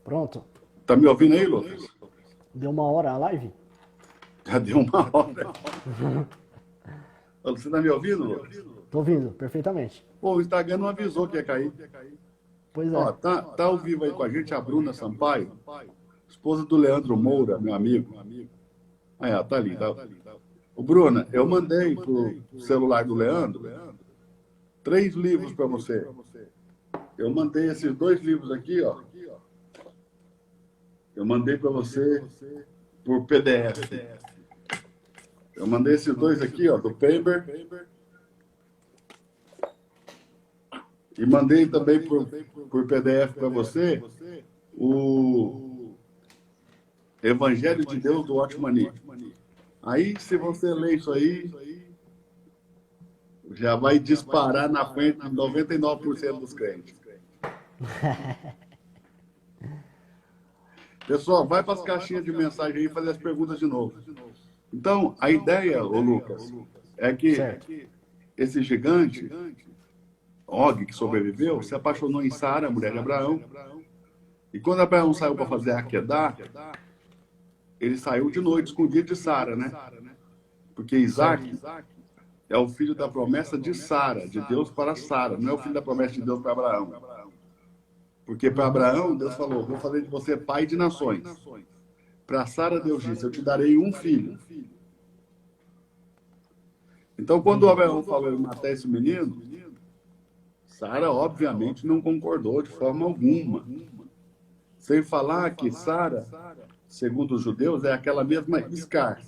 Pronto. Tá me ouvindo aí, Lucas? Deu uma hora a live? Já deu uma hora. Você tá me ouvindo, Lucas? Tô ouvindo, perfeitamente. Pô, o Instagram não avisou que ia cair. Pois é. Ó, tá ao vivo aí com a gente a Bruna Sampaio, esposa do Leandro Moura, meu amigo. Aí, ó, tá ali. Tá. Ô, Bruna, eu mandei pro celular do Leandro 3 livros para você. Eu mandei esses 2 livros aqui, ó. Eu mandei para você por PDF. Eu mandei esses 2 aqui, ó, do Paper. E mandei também por PDF para você o Evangelho de Deus do Watchmani. Aí, se você ler isso aí, já vai disparar na frente de 99% dos crentes. Pessoal, vai para as caixinhas de mensagem aí e fazer as perguntas de novo. Então, a ideia, ô Lucas, é que Certo. esse gigante, Og, que sobreviveu, se apaixonou em Sara, a mulher de Abraão. E quando Abraão saiu para fazer Aquedá, ele saiu de noite, escondido de Sara, né? Porque Isaac é o filho da promessa de Sara, de Deus para Sara, não é o filho da promessa de Deus para Abraão. Porque para Abraão, Deus falou, vou fazer de você pai de nações. Para Sara, Deus disse, eu te darei um filho. Então, quando Abraão falou em matar esse menino, Sara, obviamente, não concordou de forma alguma. Sem falar que Sara, segundo os judeus, é aquela mesma Iscar.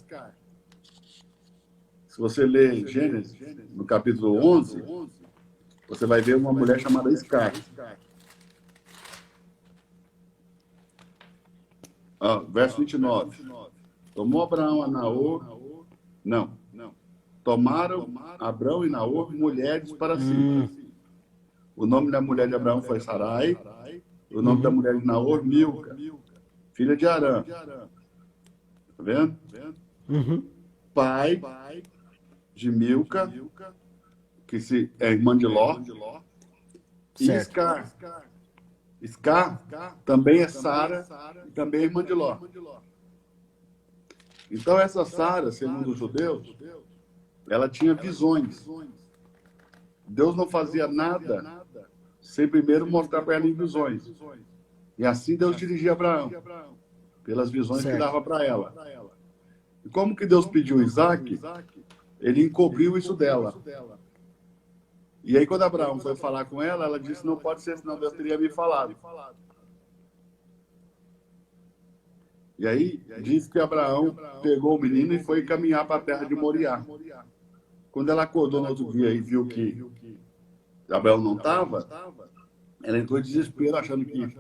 Se você ler Gênesis, no capítulo 11, você vai ver uma mulher chamada Iscar. Verso 29. Tomou Abraão a Naor... Não. Tomaram Abraão e Naor mulheres para si. O nome da mulher de Abraão foi Sarai. O nome da mulher de Naor, Milca, filha de Arã. Tá vendo? Pai de Milca, que é irmã de Ló, e Certo. Iscar. Iscar também é Sara e também é irmã de Ló. Então, essa Sara, segundo os judeus, ela tinha visões. Deus não fazia nada sem primeiro mostrar para ela em visões. E assim Deus dirigia Abraão, pelas visões que dava para ela. E como que Deus pediu Isaac, ele encobriu isso dela. E aí, quando Abraão foi falar com ela, ela disse, não pode ser, senão Deus teria me falado. E aí, diz que Abraão pegou o menino e foi caminhar para a terra de Moriá. Quando ela acordou no outro dia e viu que Abraão não estava, ela entrou em desespero, achando que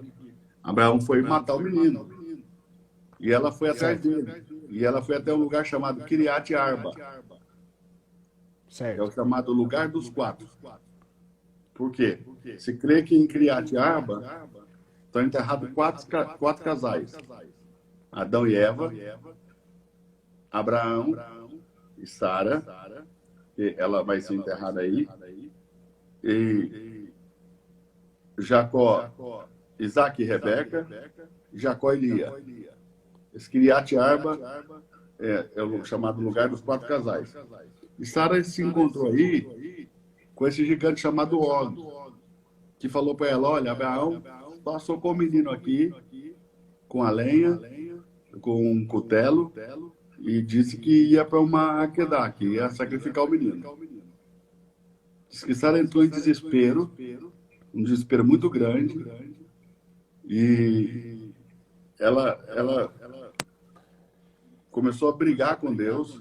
Abraão foi matar o menino. E ela foi atrás dele. E ela foi até um lugar chamado Kiriat Arba. É o chamado lugar dos 4. Por quê? Se crê que em Kiriat Arba estão enterrados 4 casais. Adão e Eva, Abraão e Sara, que ela vai ser enterrada aí, e Jacó, Isaac e Rebeca, Jacó e Lia. Esse Kiriat Arba é o chamado lugar dos 4 casais. E Sara se encontrou aí com esse gigante chamado Og, que falou para ela, olha, Abraão passou com o menino aqui, com a lenha, com um cutelo, e disse que ia para uma Aquedá, que ia sacrificar o menino. Diz que Sara entrou em desespero, um desespero muito grande, e ela começou a brigar com Deus,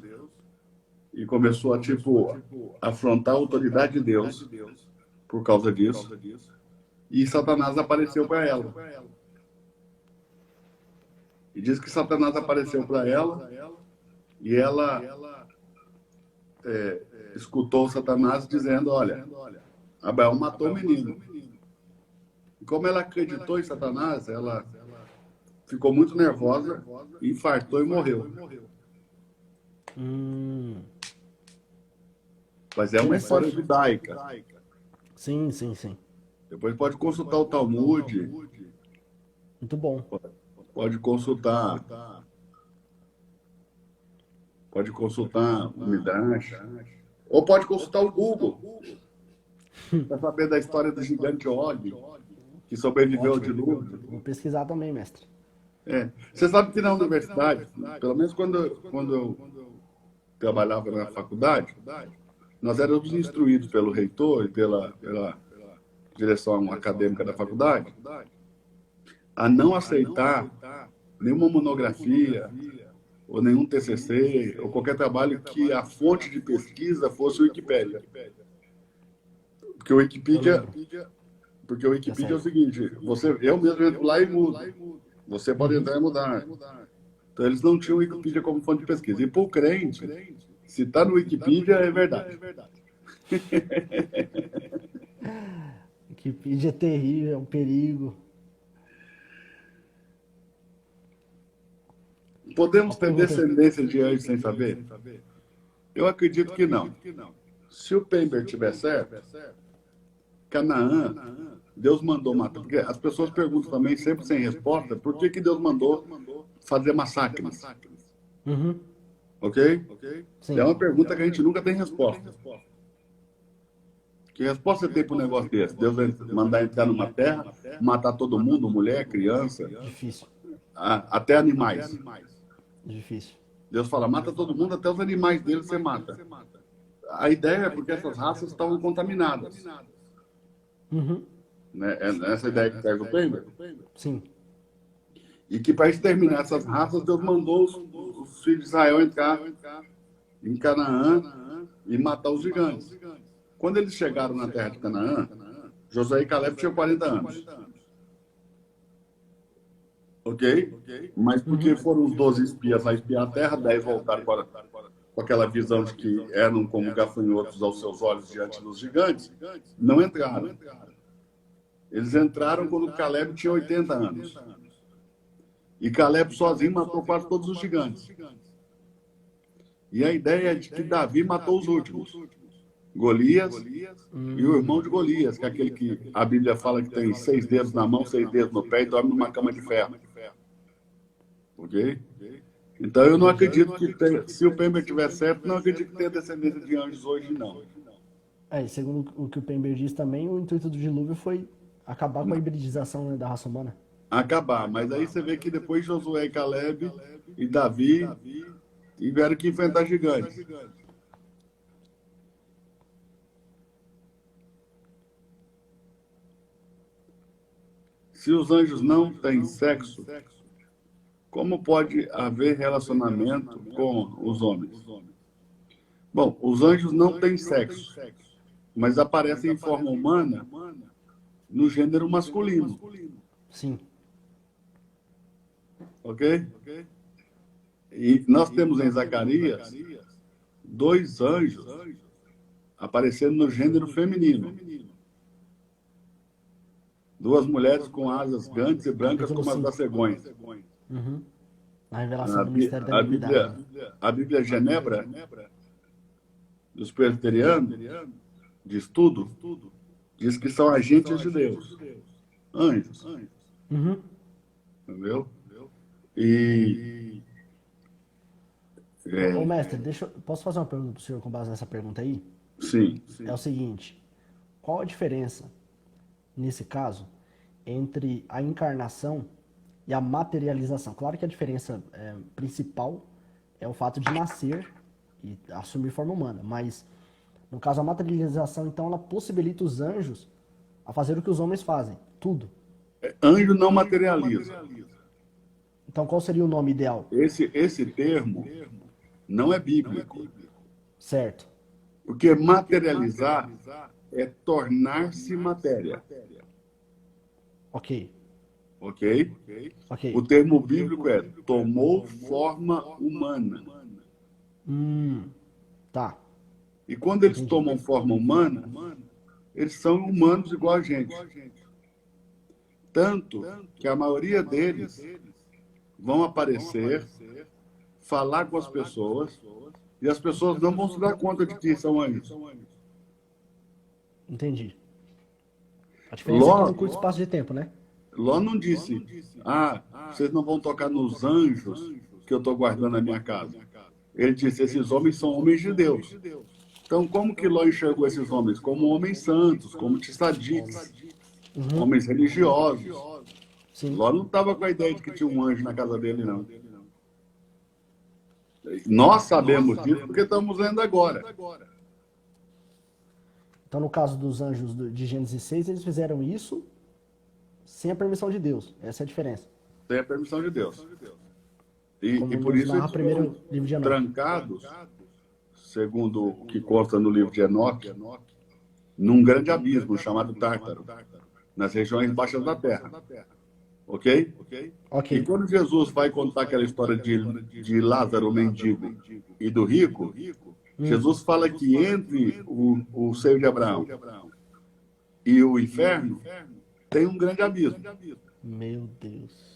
e começou a, afrontar a autoridade de Deus por causa disso. E Satanás apareceu para ela. E diz que Satanás apareceu para ela e ela escutou Satanás dizendo, olha, Abraão matou o menino. E como ela acreditou em Satanás, ela ficou muito nervosa, infartou e morreu. Mas é uma história judaica. Sim. Depois pode consultar o Talmud. Muito bom. Pode consultar. Pode consultar o Midrash. Ou pode consultar o Google para saber da história do gigante Og, que sobreviveu ao Ótimo. dilúvio. Vou pesquisar também, mestre. Você sabe que na universidade, pelo menos quando eu trabalhava na faculdade, nós éramos instruídos pelo reitor e pela direção acadêmica da faculdade a não aceitar nenhuma monografia ou nenhum TCC ou qualquer trabalho que a fonte de pesquisa fosse o Wikipédia. Porque o Wikipedia é o seguinte, eu mesmo entro lá e mudo. Você pode entrar e mudar. Então, eles não tinham o Wikipedia como fonte de pesquisa. E para o crente, se está no Wikipedia, é verdade. Wikipedia é terrível, é um perigo. Podemos ter descendência de anjos sem saber? Eu acredito que não. Se o Pember tiver certo, Canaã, Deus mandou matar. Porque as pessoas perguntam também, sempre sem resposta, por que Deus mandou fazer massacres? Uhum. Ok? Sim. É uma pergunta que a gente nunca tem resposta. Que resposta você tem para um negócio desse? Deus vai mandar entrar numa terra, matar todo mundo, mulher, criança, Difícil. até animais. Difícil. Deus fala, mata todo mundo, até os animais dele você mata. A ideia é porque essas raças estavam contaminadas. Uhum. Né? É essa ideia que traz o Pember. Sim. E que para exterminar essas raças, Deus mandou os filhos de Israel entrar em Canaã e matar os gigantes. Quando eles chegaram na terra de Canaã, Josué e Caleb tinham 40 anos. Ok? Mas porque foram os 12 espias a espiar a terra, 10 voltaram com aquela visão de que eram como gafanhotos aos seus olhos diante dos gigantes, não entraram. Eles entraram quando Caleb tinha 80 anos. E Caleb sozinho matou quase todos os gigantes. E a ideia é de que Davi matou os últimos. Golias e o irmão de Golias, que é aquele que a Bíblia fala que tem 6 dedos na mão, 6 dedos no pé e dorme numa cama de ferro. Ok? Então eu não acredito que se o Pember estiver certo, não acredito que tenha descendência de anjos hoje, não. E segundo o que o Pember diz também, o intuito do dilúvio foi acabar com a hibridização, né, da raça humana. Acabar, mas aí você vê que depois Josué e Caleb e Davi tiveram que enfrentar gigantes. Se os anjos não têm sexo, como pode haver relacionamento com os homens? Bom, os anjos não têm sexo, mas aparecem em forma humana no gênero masculino. Sim. Ok? E nós temos em Zacarias 2 anjos aparecendo no gênero feminino. 2 mulheres com asas grandes e brancas como as das cegonhas. Uhum. A revelação do mistério da iniquidade. A Bíblia Genebra, dos presbiterianos, de estudo, diz que são agentes de Deus. Anjos. Uhum. Entendeu? E... Ô, mestre, posso fazer uma pergunta para o senhor com base nessa pergunta aí? Sim. É o seguinte, qual a diferença, nesse caso, entre a encarnação e a materialização? Claro que a diferença principal é o fato de nascer e assumir forma humana, mas no caso a materialização, então, ela possibilita os anjos a fazer o que os homens fazem, tudo. Anjo não materializa. Então qual seria o nome ideal? Esse termo não é bíblico. Certo. Porque materializar é tornar-se matéria. Ok. Ok? O termo bíblico é tomou forma humana. Tá. E quando eles tomam forma humana, eles são humanos igual a gente. Tanto que a maioria deles vão aparecer, falar com as pessoas, e as pessoas não vão se dar conta de que são anjos. Entendi. A diferença é que no curto espaço de tempo, né? Ló não disse, vocês não vão tocar nos anjos que eu estou guardando na minha casa. Ele disse, esses homens são homens de Deus. Então, como que Ló enxergou esses homens? Como homens santos, como tzadiks, homens religiosos. Sim. Ló não estava com a ideia de que tinha um anjo na casa dele, não. Nós sabemos disso porque estamos lendo agora. Então, no caso dos anjos de Gênesis 6, eles fizeram isso sem a permissão de Deus. Essa é a diferença. Sem a permissão de Deus. Como E por nos isso narra eles primeiro foram livro de Enoque. trancados, segundo o que consta no livro de Enoque, num grande abismo chamado Tártaro, nas regiões baixas da terra. Ok? Ok. E quando Jesus vai contar aquela história de Lázaro, o mendigo, e do rico, Jesus fala que entre o seio de Abraão e o inferno tem um grande abismo. Meu Deus.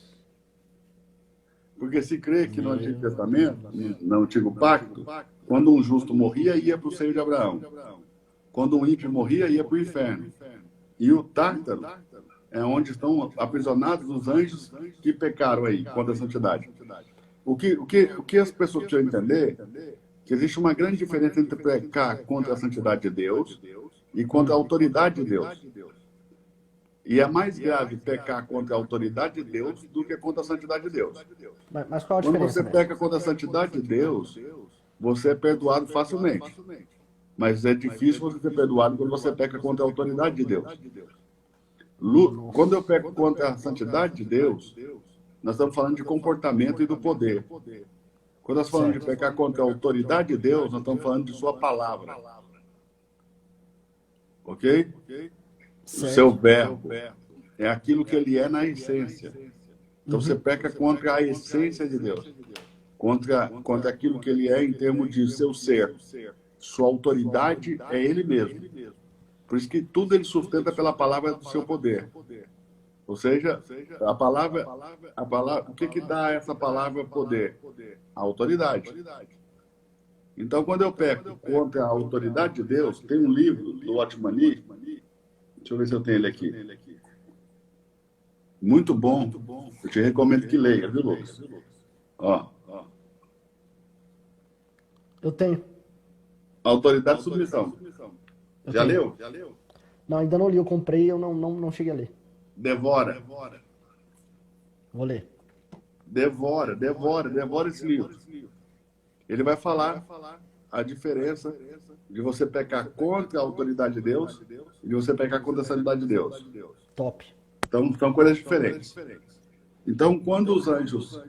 Porque se crê que no Antigo Testamento, no Antigo Pacto, quando um justo morria, ia para o seio de Abraão. Quando um ímpio morria, ia para o inferno. E o Tártaro é onde estão aprisionados os anjos que pecaram aí contra a santidade. O que as pessoas precisam entender que existe uma grande diferença entre pecar contra a santidade de Deus e contra a autoridade de Deus. E é mais grave pecar contra a autoridade de Deus do que contra a santidade de Deus. Mas qual a Quando diferença? você peca contra a santidade de Deus, você é perdoado facilmente. Mas é difícil você ser perdoado quando você peca contra a autoridade de Deus. Quando eu peco contra a santidade de Deus, nós estamos falando de comportamento e do poder. Quando nós falamos de pecar contra a autoridade de Deus, nós estamos falando de sua palavra. Ok? O seu verbo é aquilo que ele é na essência. Então você peca contra a essência de Deus. Contra aquilo que ele é em termos de seu ser. Sua autoridade é ele mesmo. Por isso que tudo ele sustenta pela palavra do seu poder. Ou seja, a palavra, o que dá a essa palavra poder? A autoridade. Então, quando eu peco contra a autoridade de Deus, tem um livro do Otmani, deixa eu ver se eu tenho ele aqui. Muito bom. Eu te recomendo que leia, viu, Lucas? Ó. Eu tenho. Autoridade e submissão. Já leu? Não, ainda não li. Eu comprei e eu não cheguei a ler. Devora. Vou ler. Devora esse livro. Ele vai falar a diferença de você pecar contra a autoridade de Deus e de você pecar contra a santidade de Deus. Top. Então, são coisas diferentes. Então, quando os anjos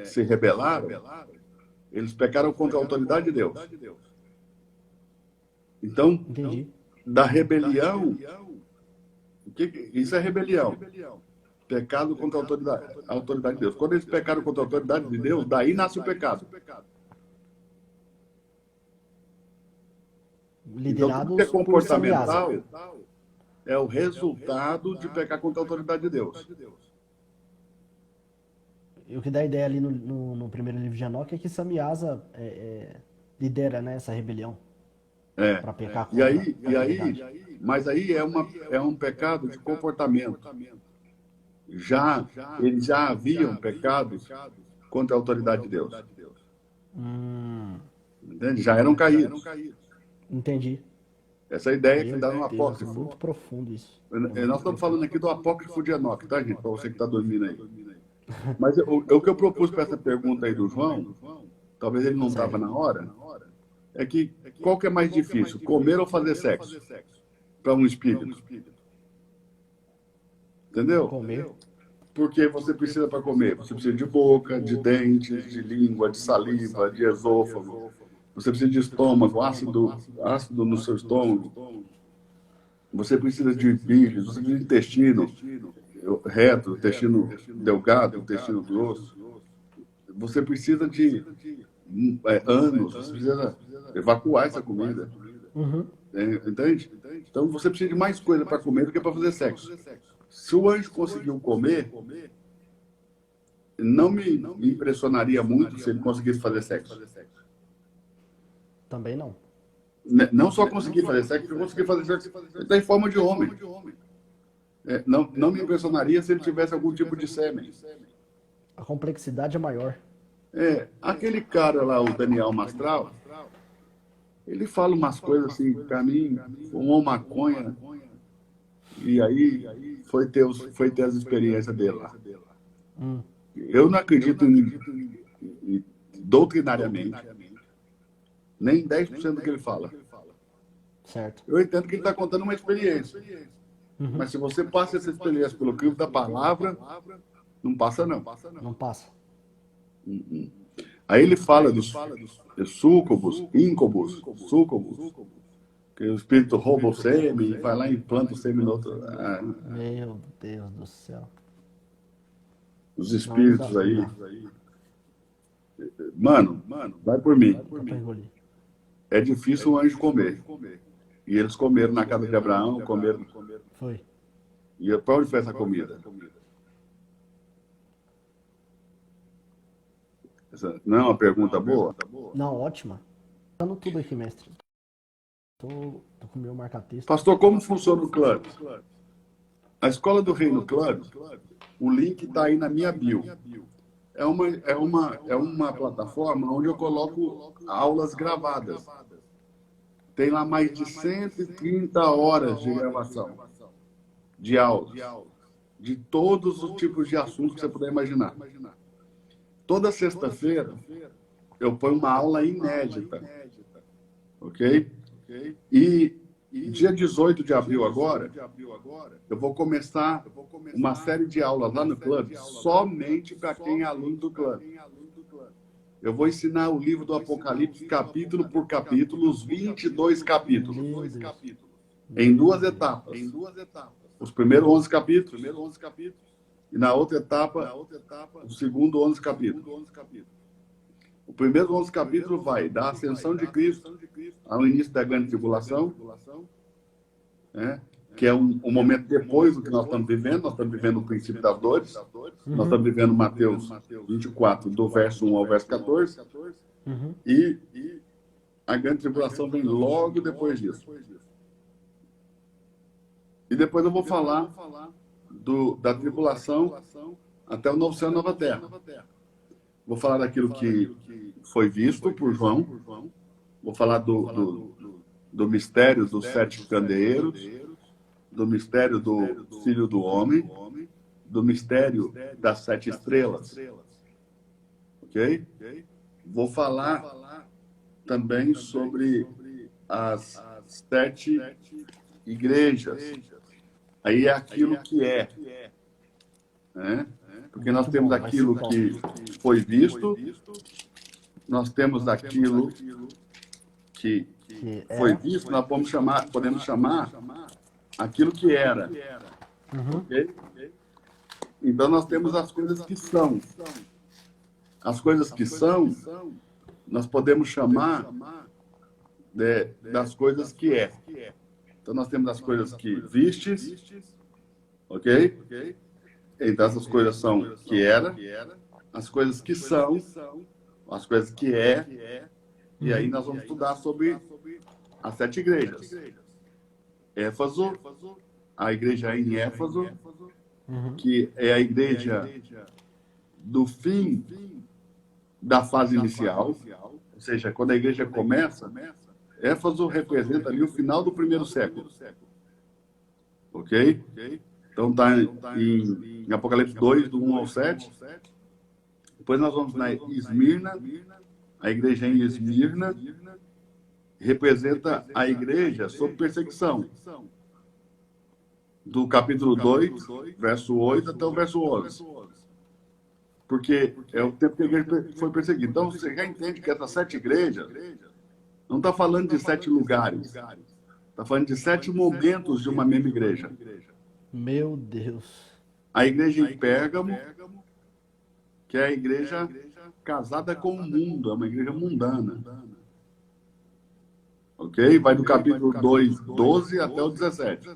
se rebelaram, eles pecaram contra a autoridade de Deus. Então, Entendi. da rebelião, isso é rebelião. Pecado contra a autoridade de Deus. Quando eles pecaram contra a autoridade de Deus, daí nasce o pecado. Liderados então, tudo que é por Samyaza. comportamental é o resultado de pecar contra a autoridade de Deus. E o que dá ideia ali no primeiro livro de Enoque é que Samyaza lidera, né, essa rebelião. Para pecar contra a autoridade. Mas aí é um pecado de comportamento. Eles já haviam pecados contra a autoridade de Deus. Entende? Já eram caídos. Entendi. Essa ideia que dá no Deus, apócrifo. muito profundo isso. Nós estamos falando aqui do apócrifo de Enoque, tá, gente? Para você que está dormindo aí. Mas o que eu propus para essa pergunta aí do João, talvez ele não estava na hora, é que qual que é mais difícil, comer ou fazer sexo? Para um espírito. Entendeu? Comer. Porque você precisa para comer. Você precisa de boca, de dentes, de língua, de saliva, de esôfago. Você precisa de estômago, ácido no seu estômago. Você precisa de bílios, você precisa de intestino reto, intestino delgado, intestino grosso. Você precisa de ânus, você precisa evacuar essa comida. Entende? Então você precisa de mais coisa para comer do que para fazer sexo. Se o anjo conseguiu comer, não me impressionaria muito se ele conseguisse fazer sexo. Também não. Não só conseguir fazer sexo, ele conseguir fazer sexo. Ele está em forma de homem. não me impressionaria se ele tivesse algum tipo de sêmen. A complexidade é maior. Aquele cara lá, o Daniel Mastral, ele fala umas coisas assim, pra mim, fumou maconha, e aí foi ter as experiências dele lá. Eu não acredito doutrinariamente, nem 10% do que ele fala. Certo. Eu entendo que ele está contando uma experiência. Mas se você passa essa experiência pelo crivo da palavra, não passa não. Não passa. Aí ele fala dos súcubos, íncubos, súcubos, que o espírito rouba o sêmen e vai lá e implanta o sêmen no outro. Meu Deus do céu. Os espíritos aí. Mano, vai por mim. É difícil um anjo comer. E eles comeram na casa de Abraão, comeram. Foi. E para onde foi essa comida? Essa não é uma pergunta boa? Não, ótima. Tá tudo aqui, mestre. Tô com o meu marca-texto. Pastor, como funciona o clube? A Escola do Reino Club, o link está aí na minha bio. É uma plataforma onde eu coloco aulas gravadas. Tem lá mais de 130 horas de gravação, de aulas, de todos os tipos de assuntos que você puder imaginar. Toda sexta-feira, eu ponho uma aula inédita, ok? E dia 18 de abril agora, eu vou começar uma série de aulas lá no clube, somente para quem é aluno do clube. Eu vou ensinar o livro do Apocalipse, capítulo por capítulo, os 22 capítulos, em duas etapas. Os primeiros 11 capítulos, e na outra etapa, o segundo 11 capítulos. O primeiro 11 capítulos vai da ascensão de Cristo ao início da grande tribulação, que é um momento depois do que nós estamos vivendo. Nós estamos vivendo o princípio das dores. Nós estamos vivendo Mateus 24, do verso 1 ao verso 14. E a grande tribulação vem logo depois disso. E depois eu vou falar da tribulação até o novo céu e nova terra. Vou falar daquilo que foi visto por João. Vou falar do mistério dos 7 candeeiros, do mistério do Filho do Homem, do mistério das 7 estrelas. Ok? Vou falar também sobre as 7 igrejas. Aí é aquilo que é. Porque nós temos aquilo que foi visto, nós temos aquilo que foi visto, nós podemos chamar aquilo que era. Okay? Então nós temos as coisas que são. As coisas que são, nós podemos chamar das coisas que é. Então nós temos as coisas que vistes, ok? Então essas coisas são que era, as coisas que são, as coisas que é, e aí nós vamos estudar sobre as 7 igrejas. Éfaso, a igreja em Éfaso, que é a igreja do fim da fase inicial, ou seja, quando a igreja começa, Éfaso representa ali o final do primeiro século. Ok? Então está em Apocalipse 2, do 1 ao 7. Depois nós vamos na Esmirna, a igreja em Esmirna representa a igreja sob perseguição. Do capítulo 2, verso 8 até o verso 11. Porque é o tempo que a igreja foi perseguida. Então você já entende que essas 7 igrejas não está falando de 7 lugares. Está falando de 7 momentos de uma mesma igreja. Meu Deus. A igreja em Pérgamo, que é a igreja casada com o mundo, é uma igreja mundana. Ok? Vai do capítulo 2, 12 até o 17.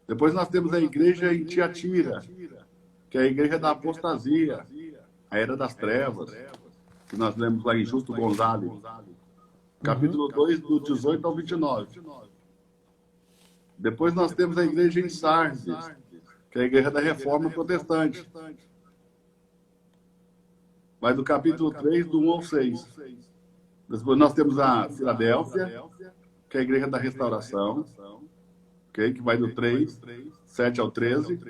Depois nós temos a igreja em Tiatira, que é a igreja da apostasia, a era das trevas, que nós lemos lá em Justo Gonzalez. Capítulo 2, do 18 ao 29. Depois nós temos a igreja em Sardes, que é a Igreja da Reforma Protestante. Vai do capítulo 3, do 1 ao 6. Depois nós temos a Filadélfia, que é a Igreja da Restauração, okay? Que vai do 3, 7 ao 13,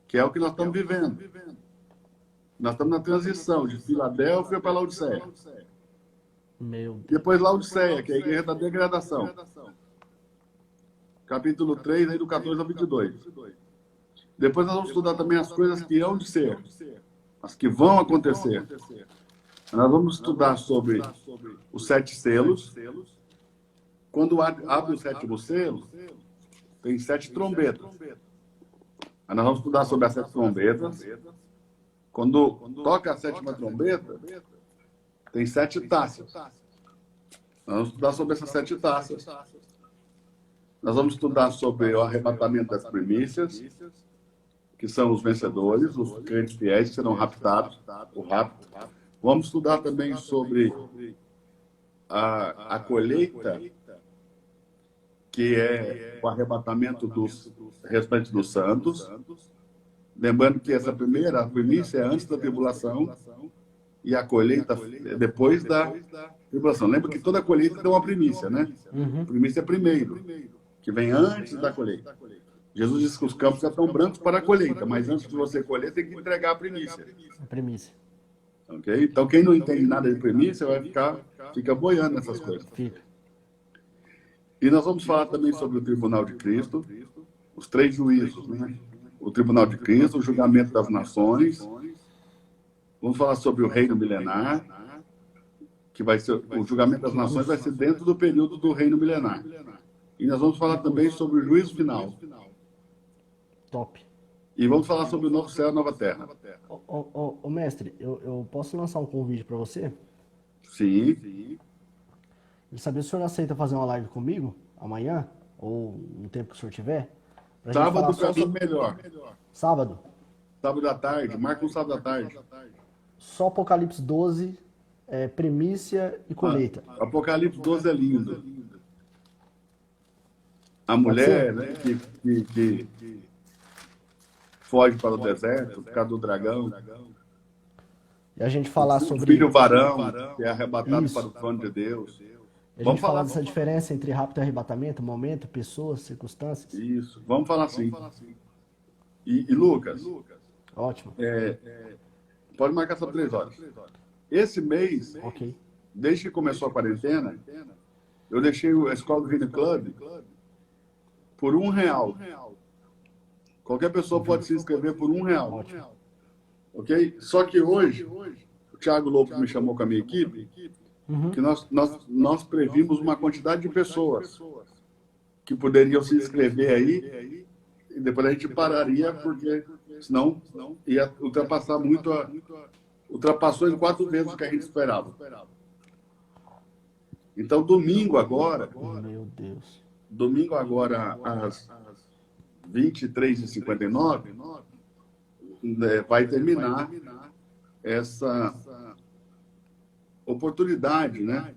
que é o que nós estamos vivendo. Nós estamos na transição de Filadélfia para Laodiceia. Meu Deus. Depois Laodiceia, que é a Igreja da Degradação. Capítulo 3, aí do 14 ao 22. Depois nós vamos estudar também as coisas que hão de ser, as que vão acontecer. Nós vamos estudar sobre os 7 selos. Quando abre o 7º selo, tem 7 trombetas. Aí nós vamos estudar sobre as 7 trombetas. Quando toca a 7ª trombeta, tem 7 taças. Nós vamos estudar sobre essas 7 taças. Nós vamos estudar sobre o arrebatamento das primícias, que são os vencedores, os crentes fiéis que serão raptados, o rapto. Vamos estudar também sobre a colheita, que é o arrebatamento dos restantes dos santos. Lembrando que essa a primícia é antes da tribulação e a colheita é depois da tribulação. Lembra que toda colheita tem uma primícia, né? Uhum. A primícia é primeiro, que vem antes da colheita. Jesus disse que os campos já estão brancos para a colheita, mas antes de você colher, tem que entregar a primícia. A primícia. Okay? Então, quem não entende nada de primícia fica boiando nessas coisas. Fica. E nós vamos falar também sobre o tribunal de Cristo, os 3 juízos, né? O tribunal de Cristo, o julgamento das nações. Vamos falar sobre o reino milenar, que vai ser o julgamento das nações vai ser dentro do período do reino milenar. E nós vamos falar também sobre o juízo final. Top. E vamos falar sobre o novo céu e a nova terra. Ô, mestre, eu posso lançar um convite para você? Sim. E saber se o senhor aceita fazer uma live comigo amanhã, ou no tempo que o senhor tiver? Pra gente Sábado falar só para mim sobre- melhor. Sábado. Sábado à tarde, marca um sábado à tarde. Só Apocalipse 12, primícia e colheita. Apocalipse 12 é lindo. A mulher, né, que foge para o deserto por causa do dragão. E a gente falar O sobre... filho varão, que é arrebatado Isso. para o trono de Deus. A Vamos gente falar falar dessa diferença entre rapto e arrebatamento, momento, pessoas, circunstâncias. Isso, vamos falar assim. E Lucas, Ótimo. pode marcar só 3 horas. Esse mês, Ok. desde que começou a quarentena, eu deixei a Escola do Reino Club por R$1. Qualquer pessoa pode se inscrever por R$1. Ótimo. Ok? Só que hoje, o Thiago Lopes me chamou com a minha equipe, Uhum. que nós previmos uma quantidade de pessoas que poderiam se inscrever aí, e depois a gente pararia, porque senão ia ultrapassar muito, ultrapassou em 4 vezes o que a gente esperava. Então, domingo agora, Meu Deus. às 23h59, vai terminar essa oportunidade, né?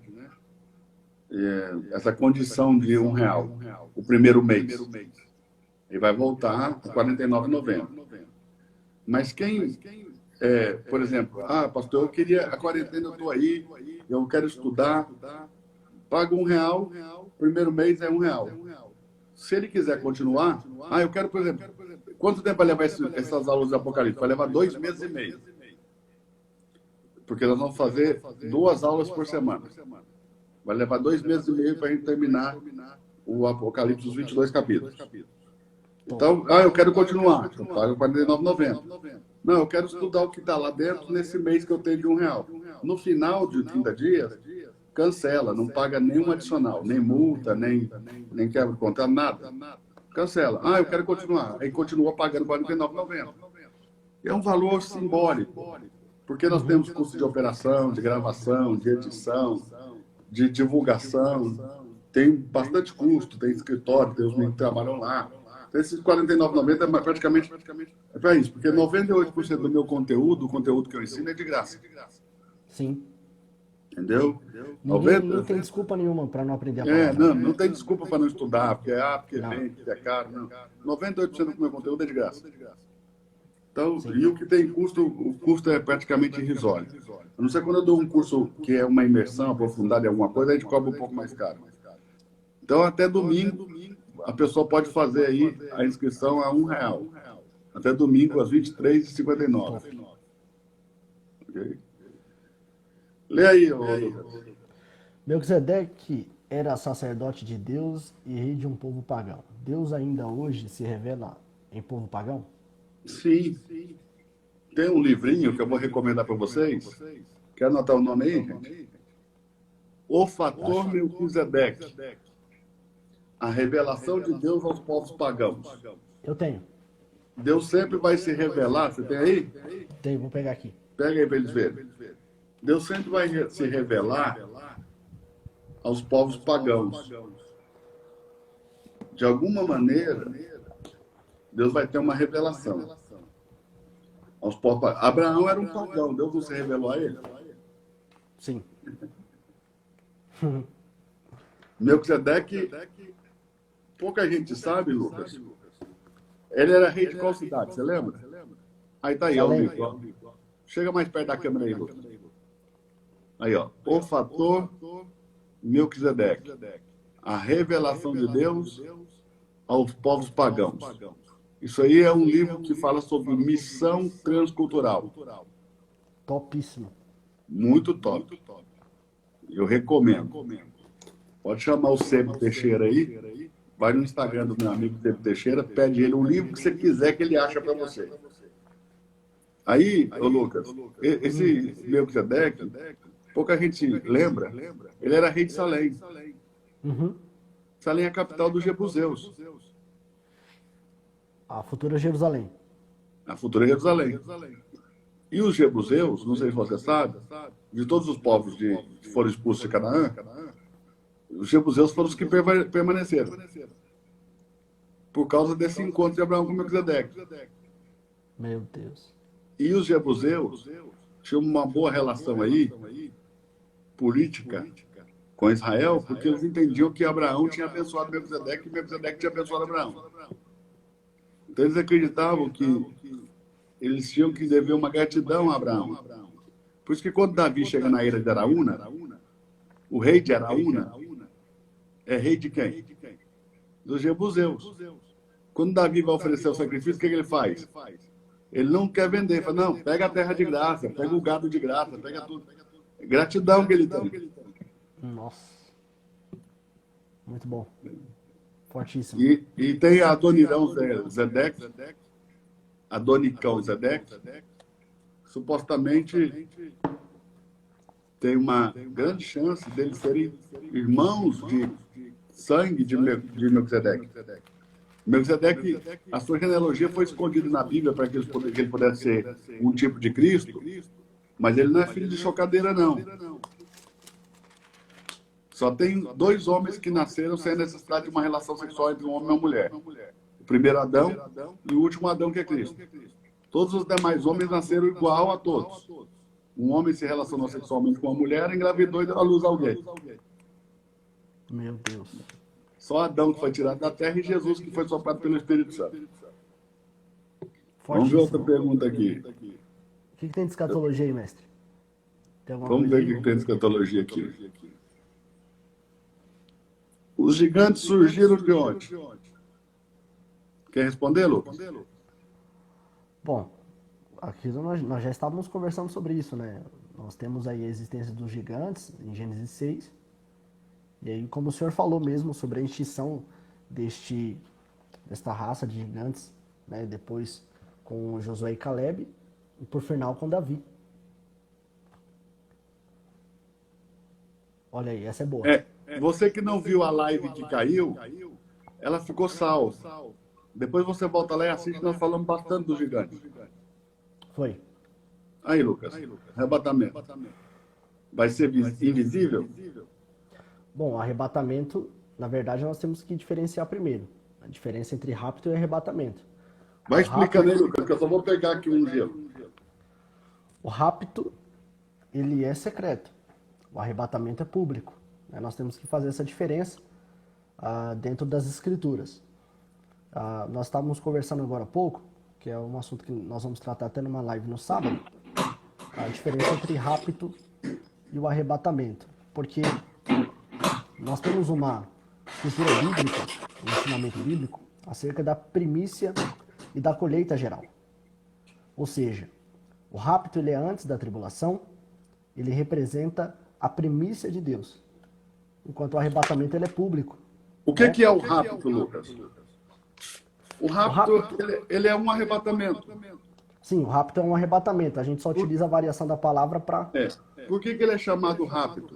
Essa condição de R$1, o primeiro mês. E vai voltar a R$ 49,90. Mas quem, por exemplo, pastor, eu queria, a quarentena eu estou aí, eu quero estudar, paga R$1, primeiro mês é R$1. Se ele quiser continuar, eu quero, por exemplo, quanto tempo vai levar essas aulas de Apocalipse? Vai levar 2 meses e meio. Porque nós vamos fazer 2 aulas por semana. Vai levar 2 meses e meio para a gente terminar o Apocalipse, os 22 capítulos. Então, eu quero continuar. Eu pago R$ 49,90. Não, eu quero estudar o que está lá dentro nesse mês que eu tenho de R$1. No final de 30 dias, cancela, não paga nenhum adicional, nem multa, nem quebra o contrato, nada. Cancela. Eu quero continuar. Aí continua pagando R$ 49,90. É um valor simbólico, porque nós temos custo de operação, de gravação, de edição, de divulgação, tem bastante custo, tem escritório, tem os meninos que trabalham lá. Então, esses R$ 49,90 é praticamente para isso, porque 98% do meu conteúdo, o conteúdo que eu ensino é de graça. Sim. Entendeu? Ninguém 90, tem desculpa nenhuma para não aprender a palavra. não tem desculpa para não estudar, porque Não. vem, porque é caro, não. 98% do meu conteúdo é de graça. Então, Sim. e o que tem custo, o custo é praticamente irrisório. A não ser quando eu dou um curso que é uma imersão aprofundada em alguma coisa, a gente cobra um pouco mais caro. Então, até domingo, a pessoa pode fazer aí a inscrição a R$ 1. Até domingo, às 23h59. Ok? Lê aí, Lucas. Melquisedeque era sacerdote de Deus e rei de um povo pagão. Deus ainda hoje se revela em povo pagão? Sim. Tem um livrinho que eu vou recomendar para vocês. Quer anotar o nome aí, gente? O Fator Melquisedeque. A revelação de Deus aos povos pagãos. Eu tenho. Deus sempre vai se revelar. Você tem aí? Tenho, vou pegar aqui. Pega aí para eles verem. Deus sempre vai se revelar aos povos pagãos. De alguma maneira, Deus vai ter uma revelação aos povos pagãos. Abraão era um pagão. Deus não se revelou a ele? Sim. Melquisedeque, pouca gente sabe, Lucas. Ele era rei de qual cidade, você lembra? Aí tá aí, ó, o livro. Ó. Chega mais perto da câmera aí, Lucas. Aí, ó. O Fator Melquisedeque. A revelação de Deus aos povos pagãos. Isso aí é um livro que fala sobre missão transcultural. Topíssimo. Muito top. Eu recomendo. Pode chamar o Sebo Teixeira aí. Vai no Instagram do meu amigo Sebo Teixeira, pede ele um livro que você quiser que ele acha para você. Aí, ô Lucas, esse Melquisedeque, pouca gente lembra, ele era rei de Salém. Uhum. Salém é a capital dos Jebuseus, A futura Jerusalém. a futura Jerusalém. E os Jebuseus, não sei se você sabe, de todos os povos que foram expulsos de Canaã, os Jebuseus foram os que permaneceram. Por causa desse encontro de Abraão com Melquisedeque. Meu Deus. E os Jebuseus tinham uma boa relação aí, política, com Israel, porque eles entendiam que Abraão tinha abençoado Melquisedeque e Melquisedeque tinha abençoado Abraão. Então eles acreditavam que eles tinham que dever uma gratidão a Abraão. Por isso que quando Davi chega na ilha de Araúna, o rei de Araúna é rei de quem? Dos Jebuseus. Quando Davi vai oferecer o sacrifício, o que ele faz? Ele não quer vender, ele fala, não, pega a terra de graça, pega o gado de graça, pega tudo. Gratidão que ele tem. Nossa. Muito bom. Fortíssimo. E tem Adonirão Zedeque, Adonicão Zedeque, supostamente tem uma grande chance deles serem irmãos de sangue de Melquisedeque. Melquisedeque, a sua genealogia foi escondida na Bíblia para que ele pudesse ser um tipo de Cristo, mas ele não é filho de chocadeira, não. Só tem 2 homens que nasceram sem a necessidade de uma relação sexual entre um homem e uma mulher. O primeiro Adão e o último Adão, que é Cristo. Todos os demais homens nasceram igual a todos. Um homem se relacionou sexualmente com uma mulher, engravidou e deu à luz a alguém. Meu Deus. Só Adão que foi tirado da terra e Jesus que foi soprado pelo Espírito Santo. Vamos ver Fortíssimo. outra pergunta aqui. O que tem de escatologia aí, mestre? Tem alguma Vamos coisa ver o aí? que tem de escatologia aqui. Os gigantes surgiram de onde? Quer responder, Lucas? Bom, aqui nós já estávamos conversando sobre isso, né? Nós temos aí a existência dos gigantes, em Gênesis 6. E aí, como o senhor falou mesmo sobre a extinção desta raça de gigantes, né? Depois com Josué e Caleb, e por final com Davi. Olha aí, essa é boa. Você que não viu a live que caiu, ela ficou salva. Depois você volta lá e assiste, nós falamos bastante dos gigantes. Foi. Aí, Lucas, arrebatamento. Vai ser invisível? Bom, arrebatamento, na verdade, nós temos que diferenciar primeiro. A diferença entre rapto e arrebatamento. Vai explicando aí, Lucas, que eu só vou pegar aqui um gelo. O rapto, ele é secreto. O arrebatamento é público. Né? Nós temos que fazer essa diferença dentro das Escrituras. Nós estávamos conversando agora há pouco, que é um assunto que nós vamos tratar até numa live no sábado, a diferença entre rapto e o arrebatamento. Porque nós temos uma cultura bíblica, um ensinamento bíblico, acerca da primícia e da colheita geral. Ou seja, o rapto ele é antes da tribulação, ele representa a primícia de Deus, enquanto o arrebatamento ele é público. O que é o rapto, Lucas? O rapto, ele é um arrebatamento. Sim, o rapto é um arrebatamento. A gente só utiliza a variação da palavra para... Por que ele é chamado rapto?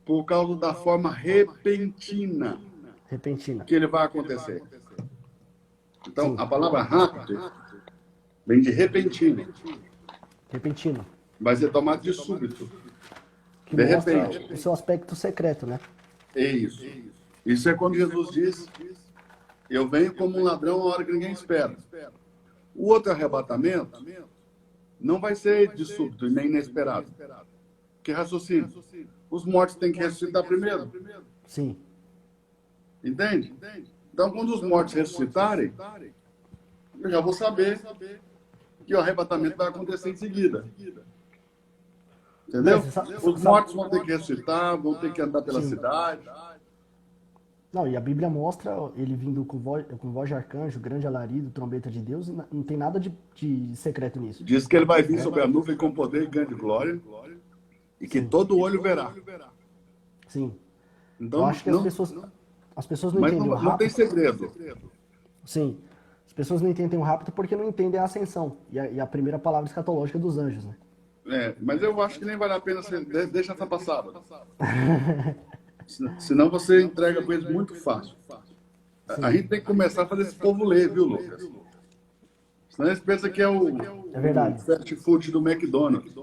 Por causa da forma repentina que ele vai acontecer. Então, a palavra rapto vem de repentino. Repentino. Vai ser tomado de súbito. Que De mostra repente. o seu aspecto secreto, né? É isso. Isso é quando Jesus diz: eu venho como um ladrão a hora que ninguém espera. O outro arrebatamento não vai ser de súbito e nem inesperado. Que raciocínio? Os mortos têm que ressuscitar primeiro. Sim. Entende? Então, quando os mortos ressuscitarem, eu já vou saber que o arrebatamento vai acontecer em seguida. Entendeu? Os mortos vão ter que ressuscitar, vão ter que andar pela cidade. Não, e a Bíblia mostra ele vindo com voz de arcanjo, grande alarido, trombeta de Deus, e não tem nada de secreto nisso. Diz que ele vai vir sobre a nuvem com poder e grande glória, e que todo olho verá. Sim. Então, Eu acho que as pessoas não entendem o rapto. Não tem segredo. Sim. As pessoas não entendem o rapto porque não entendem a ascensão e a primeira palavra escatológica dos anjos, né? Mas eu acho que nem vale a pena você deixa essa passada. Senão você entrega com eles muito fácil. A gente tem que começar a fazer esse povo ler, viu, Lucas? Senão eles pensam que é o fast food do McDonald's.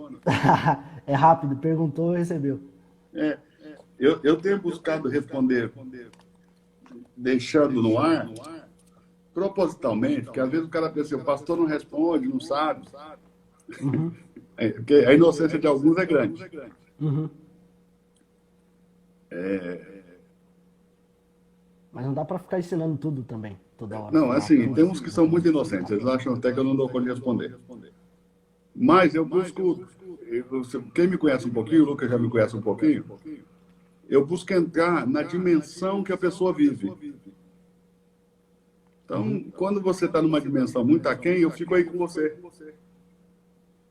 É rápido, perguntou, recebeu. Eu tenho buscado responder deixando no ar, propositalmente, porque às vezes o cara pensa, o pastor não responde, não sabe. Uhum. Porque a inocência de alguns é grande. Uhum. Mas não dá para ficar ensinando tudo também, toda hora. Não, assim, tem uns que são muito inocentes, eles acham até que eu não dou conta de responder. Mas eu busco, quem me conhece um pouquinho, o Lucas já me conhece um pouquinho, eu busco entrar na dimensão que a pessoa vive. Então, quando você está numa dimensão muito aquém, eu fico aí com você.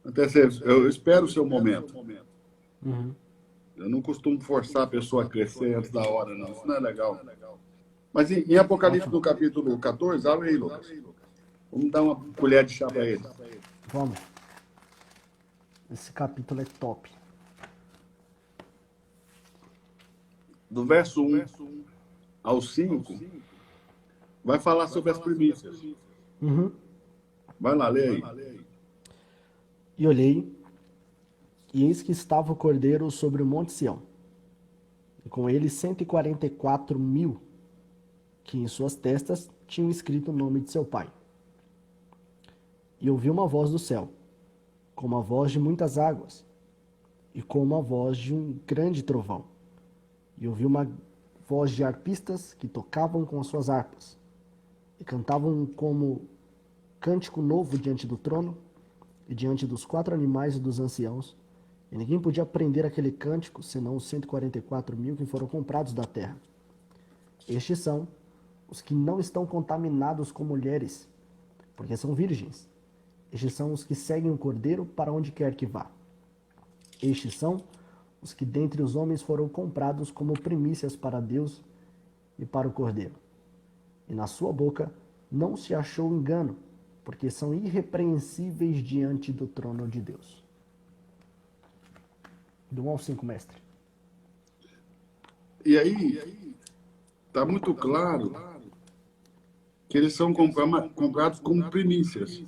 Até eu espero o seu momento. Uhum. Eu não costumo forçar a pessoa a crescer antes da hora, não. Isso não é legal. Mas em Apocalipse, no capítulo 14, abre aí, Lucas. Vamos dar uma colher de chá para ele. Vamos. Esse capítulo é top. Do verso 1 ao 5, vai falar sobre as primícias. Uhum. Vai lá, lê aí. E olhei, e eis que estava o Cordeiro sobre o monte Sião, e com ele 144.000, que em suas testas tinham escrito o nome de seu pai. E ouvi uma voz do céu, como a voz de muitas águas, e como a voz de um grande trovão. E ouvi uma voz de arpistas que tocavam com as suas harpas, e cantavam como cântico novo diante do trono, e diante dos 4 animais e dos anciãos, e ninguém podia aprender aquele cântico, senão os 144.000 que foram comprados da terra. Estes são os que não estão contaminados com mulheres, porque são virgens. Estes são os que seguem o Cordeiro para onde quer que vá. Estes são os que dentre os homens foram comprados como primícias para Deus e para o Cordeiro. E na sua boca não se achou engano, porque são irrepreensíveis diante do trono de Deus. Do 1 ao 5, mestre. E aí, está muito claro que eles são comprados como primícias.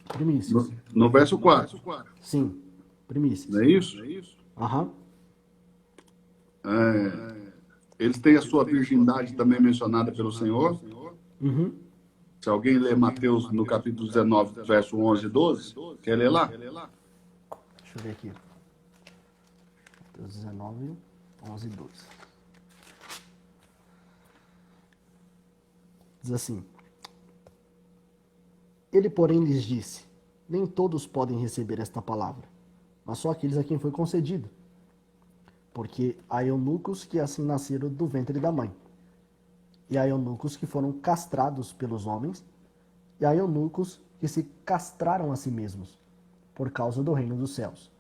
Primícias. No verso 4. Sim, primícias. Não é isso? Aham. Eles têm a sua virgindade também mencionada pelo Senhor. Uhum. Se alguém ler Mateus no capítulo 19, verso 11 e 12, quer ler lá? Deixa eu ver aqui. Mateus 19, 11 e 12. Diz assim: Ele, porém, lhes disse: Nem todos podem receber esta palavra, mas só aqueles a quem foi concedido. Porque há eunucos que assim nasceram do ventre da mãe, e há eunucos que foram castrados pelos homens, e há eunucos que se castraram a si mesmos, por causa do reino dos céus.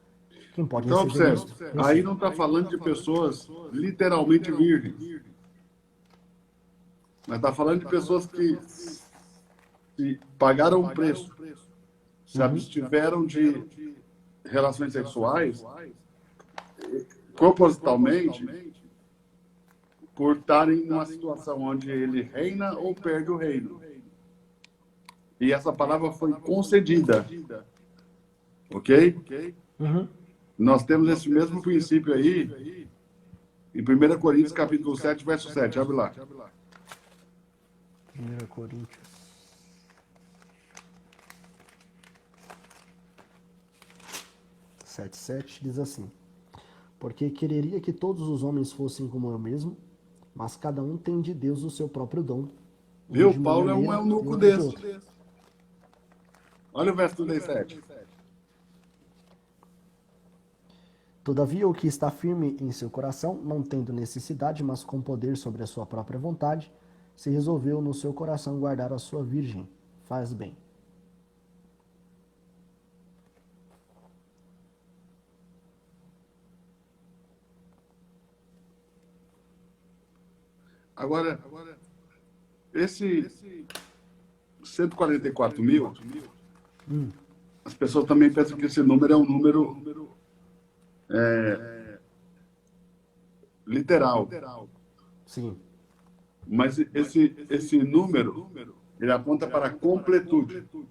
Quem pode Então, receber observe, isto? aí não está falando de pessoas literalmente virgens, mas está falando de pessoas que pagaram um preço, se abstiveram de relações sexuais propositalmente por estarem numa situação onde ele reina ou perde o reino. E essa palavra foi concedida. Ok? Uhum. Nós temos esse mesmo princípio aí em 1 Coríntios, capítulo 7, verso 7. Abre lá. 1 Coríntios 7,7 diz assim: Porque quereria que todos os homens fossem como eu mesmo, mas cada um tem de Deus o seu próprio dom. Viu? De uma Paulo é um maneira, eunuco e outro de desse. outra. Olha o verso 37. Todavia, o que está firme em seu coração, não tendo necessidade, mas com poder sobre a sua própria vontade, se resolveu no seu coração guardar a sua virgem. Faz bem. Agora, esse 144 mil, as pessoas também pensam que esse número é um número literal. Sim. Mas esse número, ele aponta para a completude. Ou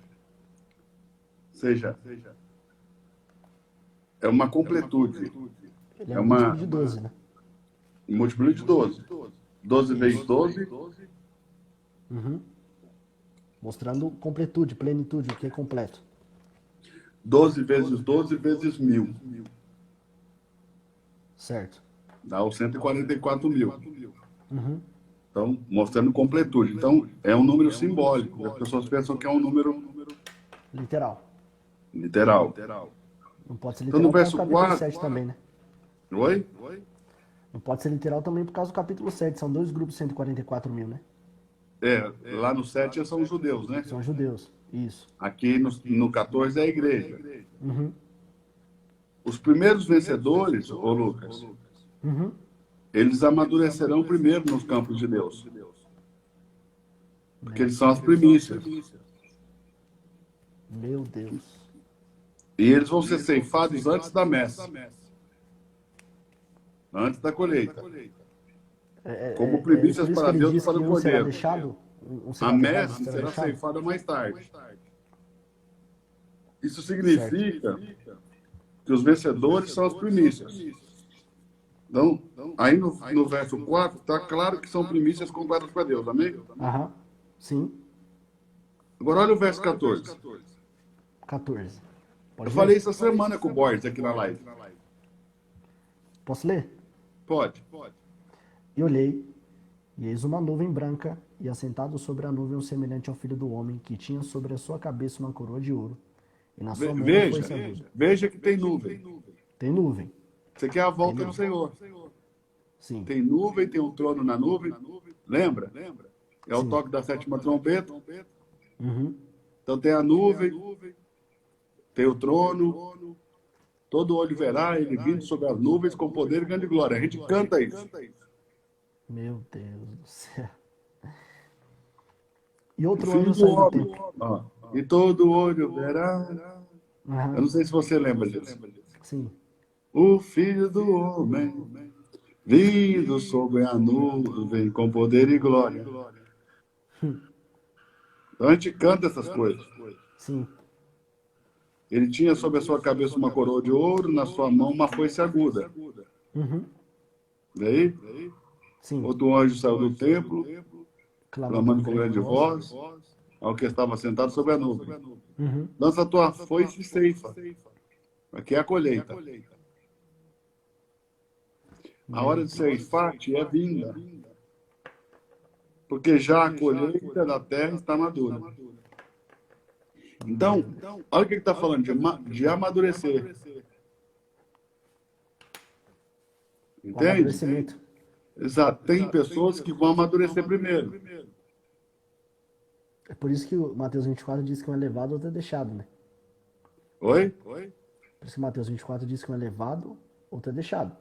seja, é uma completude. Ele é É um uma múltiplo de 12, né? múltiplo de 12. 12 vezes 12, Uhum. Mostrando completude, plenitude, o que é completo. 12 vezes 12 vezes 1000. Certo. Dá os 144 mil. Uhum. Então, mostrando completude. Então, é um número simbólico. As pessoas pensam que é um número Literal. literal. Não pode ser Então, no literal por causa verso do capítulo 4... 7 também, né? Oi? Não pode ser literal também por causa do capítulo 7. São dois grupos de 144 mil, né? Lá no 7 são os judeus, né? São judeus. Isso. Aqui no 14 é a igreja. Uhum. Os primeiros vencedores, ô Lucas, Uhum. eles amadurecerão primeiro nos campos de Deus. Porque eles são as primícias. Meu Deus. E eles vão ser ceifados antes da messe. Antes da colheita. Como primícias Por isso que para ele Deus e diz para que o um será cordeiro. deixado, um A será levado, messe será será deixado. ceifada mais tarde. Isso significa que os vencedores são as primícias. Então, aí no verso 4, está claro que são primícias compradas para Deus, amém? Aham. Sim. Agora olha o verso 14. 14. Pode Eu ler? falei essa semana com o Borges aqui na live. Posso ler? Pode. E olhei, e eis uma nuvem branca, e assentado sobre a nuvem um semelhante ao filho do homem, que tinha sobre a sua cabeça uma coroa de ouro, e na sua mão uma foice aguda. Veja que tem nuvem. Tem nuvem. Isso aqui é a volta do Senhor. Sim. Tem nuvem, tem um trono na nuvem. Lembra? É o Sim. toque da sétima trombeta. Uhum. Então tem a nuvem, tem o trono. Todo olho verá ele vindo sobre as nuvens com poder e grande glória. A gente canta isso. Meu Deus do céu. E O outro filho anjo do saiu do homem. templo. Ó, e todo olho verá. Eu Aham. não sei se você lembra disso. Sim. O filho do homem vindo sobre a nuvem com poder e glória. Então a gente canta essas coisas. Sim. Ele tinha sobre a sua cabeça uma coroa de ouro, na sua mão uma foice aguda. Uhum. Daí, Sim. outro anjo saiu do templo, Clamando clamando com grande voz, ao que estava sentado sobre a nuvem. Uhum. Lança a tua foice e ceifa. Aqui é a colheita. A hora de ceifar é vinda. Porque já a colheita da terra está madura. Então, olha o que ele está falando, de amadurecer. O Entende? amadurecimento. Exato. Tem pessoas que vão amadurecer primeiro. É por isso que o Mateus 24 diz que um é levado, outro é deixado, né? Oi? Por isso que o Mateus 24 diz que um é levado, outro é deixado.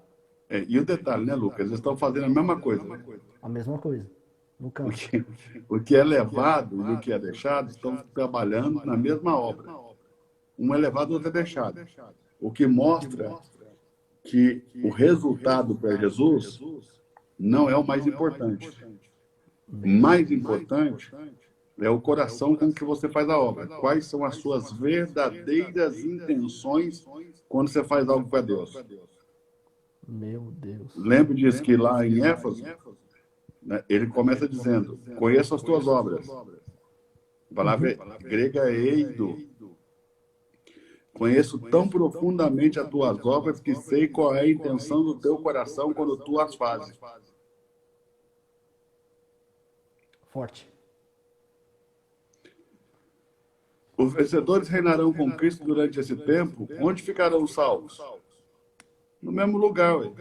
E o detalhe, né, Lucas? Eles estão fazendo a mesma coisa. Né? A mesma coisa. No campo. O que é levado e o que é deixado estão trabalhando na mesma obra. Um é levado, outro é deixado. O que mostra que o resultado para Jesus não é o mais importante. O mais importante é o coração com que você faz a obra. Quais são as suas verdadeiras intenções quando você faz algo para Deus? Meu Deus. Lembre disso que lá em Éfeso, né, ele começa dizendo, conheço as tuas obras. A palavra grega é eido. Conheço tão profundamente as tuas obras que sei qual é a intenção do teu coração quando tu as fazes. Forte. Os vencedores reinarão com Cristo durante esse tempo. Onde ficarão os salvos? No mesmo lugar. Ué.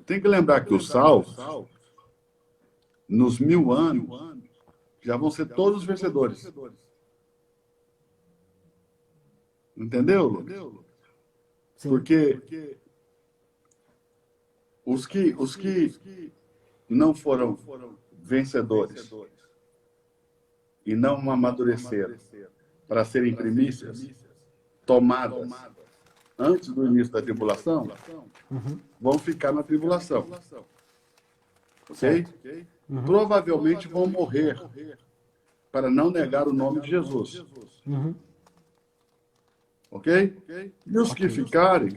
Tem que lembrar que os salvos, nos 1000 anos, já vão ser todos vencedores. Entendeu, Lucas? Sim. Porque os que não foram vencedores e não amadureceram para serem primícias tomadas antes do início da tribulação, vão ficar na tribulação. Ok? Provavelmente vão morrer para não negar o nome de Jesus. Ok? E os que ficarem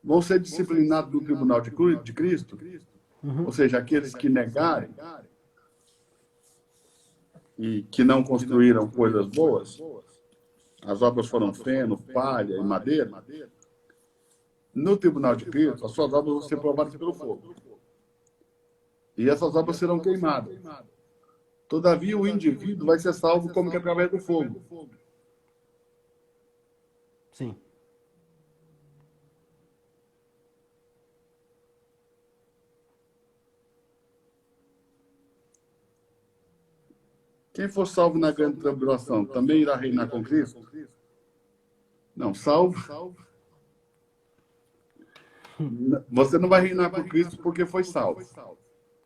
vão ser disciplinados no tribunal de Cristo, ou seja, aqueles que negarem e que não construíram coisas boas, as obras foram feno, palha e madeira, no tribunal de Cristo, as suas obras vão ser provadas pelo fogo. E essas obras serão queimadas. Todavia, o indivíduo vai ser salvo como que através do fogo. Sim. Quem for salvo na grande tribulação também irá reinar com Cristo? Não, salvo. Você não vai reinar com Cristo porque foi salvo.